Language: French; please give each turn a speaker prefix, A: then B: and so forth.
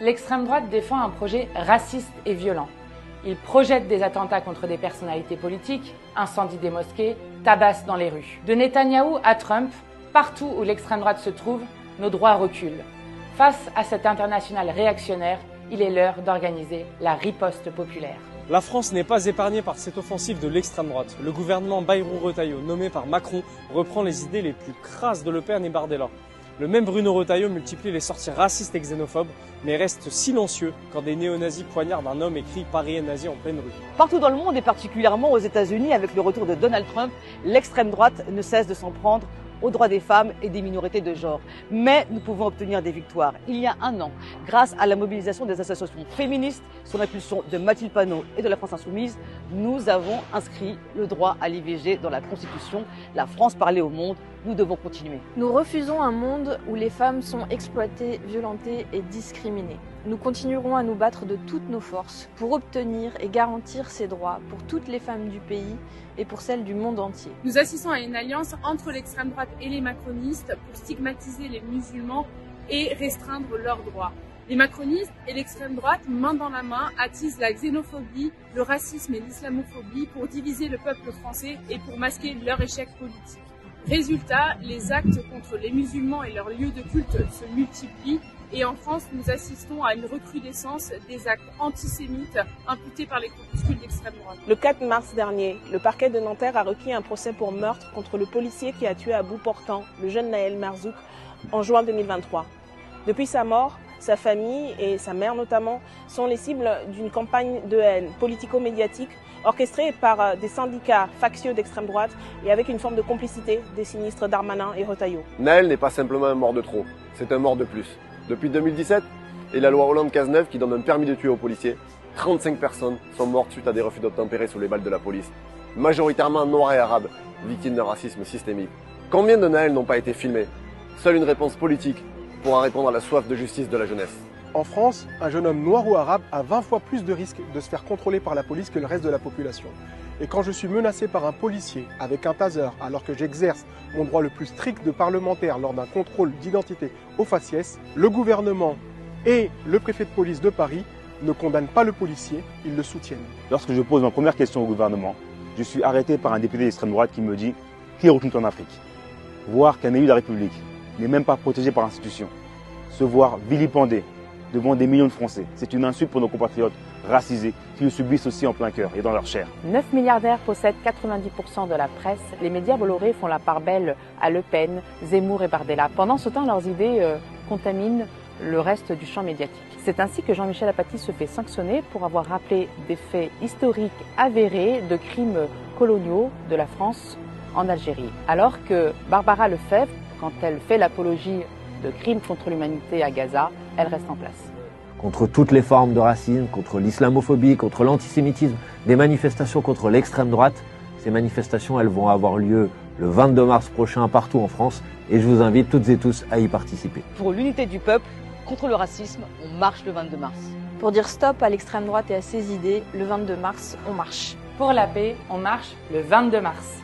A: L'extrême droite défend un projet raciste et violent. Il projette des attentats contre des personnalités politiques, incendie des mosquées, tabasse dans les rues. De Netanyahou à Trump, partout où l'extrême droite se trouve, nos droits reculent. Face à cet international réactionnaire, il est l'heure d'organiser la riposte populaire.
B: La France n'est pas épargnée par cette offensive de l'extrême droite. Le gouvernement Bayrou Retailleau, nommé par Macron, reprend les idées les plus crasses de Le Pen et Bardella. Le même Bruno Retailleau multiplie les sorties racistes et xénophobes, mais reste silencieux quand des néo-nazis poignardent un homme et crient « Paris est nazi » en pleine rue.
C: Partout dans le monde et particulièrement aux États-Unis, avec le retour de Donald Trump, l'extrême droite ne cesse de s'en prendre aux droits des femmes et des minorités de genre. Mais nous pouvons obtenir des victoires. Il y a un an, grâce à la mobilisation des associations féministes, sous l'impulsion de Mathilde Panot et de la France Insoumise, nous avons inscrit le droit à l'IVG dans la Constitution. La France parlait au monde. Nous devons continuer.
D: Nous refusons un monde où les femmes sont exploitées, violentées et discriminées. Nous continuerons à nous battre de toutes nos forces pour obtenir et garantir ces droits pour toutes les femmes du pays et pour celles du monde entier.
E: Nous assistons à une alliance entre l'extrême droite et les macronistes pour stigmatiser les musulmans et restreindre leurs droits. Les macronistes et l'extrême droite, main dans la main, attisent la xénophobie, le racisme et l'islamophobie pour diviser le peuple français et pour masquer leur échec politique. Résultat, les actes contre les musulmans et leurs lieux de culte se multiplient et en France, nous assistons à une recrudescence des actes antisémites imputés par les groupuscules d'extrême droite.
F: Le 4 mars dernier, le parquet de Nanterre a requis un procès pour meurtre contre le policier qui a tué à bout portant le jeune Naël Marzouk en juin 2023. Depuis sa mort, sa famille et sa mère notamment sont les cibles d'une campagne de haine politico-médiatique orchestrée par des syndicats factieux d'extrême droite et avec une forme de complicité des sinistres Darmanin et Retailleau.
G: Naël n'est pas simplement un mort de trop, c'est un mort de plus. Depuis 2017 et la loi Hollande-Cazeneuve qui donne un permis de tuer aux policiers, 35 personnes sont mortes suite à des refus d'obtempérer sous les balles de la police, majoritairement noirs et arabes, victimes d'un racisme systémique. Combien de Naël n'ont pas été filmés? Seule une réponse politique pourra répondre à la soif de justice de la jeunesse.
H: En France, un jeune homme noir ou arabe a 20 fois plus de risques de se faire contrôler par la police que le reste de la population. Et quand je suis menacé par un policier avec un taser alors que j'exerce mon droit le plus strict de parlementaire lors d'un contrôle d'identité au faciès, le gouvernement et le préfet de police de Paris ne condamnent pas le policier, ils le soutiennent.
I: Lorsque je pose ma première question au gouvernement, je suis arrêté par un député d'extrême droite qui me dit « Qui retourne en Afrique ?» Voir qu'un élu de la République n'est même pas protégé par l'institution, se voir vilipendé devant des millions de Français, c'est une insulte pour nos compatriotes racisés qui le subissent aussi en plein cœur et dans leur chair.
J: 9 milliardaires possèdent 90% de la presse. Les médias Bolloré font la part belle à Le Pen, Zemmour et Bardella. Pendant ce temps, leurs idées contaminent le reste du champ médiatique. C'est ainsi que Jean-Michel Apathy se fait sanctionner pour avoir rappelé des faits historiques avérés de crimes coloniaux de la France en Algérie. Alors que Barbara Lefebvre, quand elle fait l'apologie de crimes contre l'humanité à Gaza, elle reste en place.
K: Contre toutes les formes de racisme, contre l'islamophobie, contre l'antisémitisme, des manifestations contre l'extrême droite. Ces manifestations, elles vont avoir lieu le 22 mars prochain partout en France et je vous invite toutes et tous à y participer.
C: Pour l'unité du peuple, contre le racisme, on marche le 22 mars.
D: Pour dire stop à l'extrême droite et à ses idées, le 22 mars, on marche.
A: Pour la paix, on marche le 22 mars.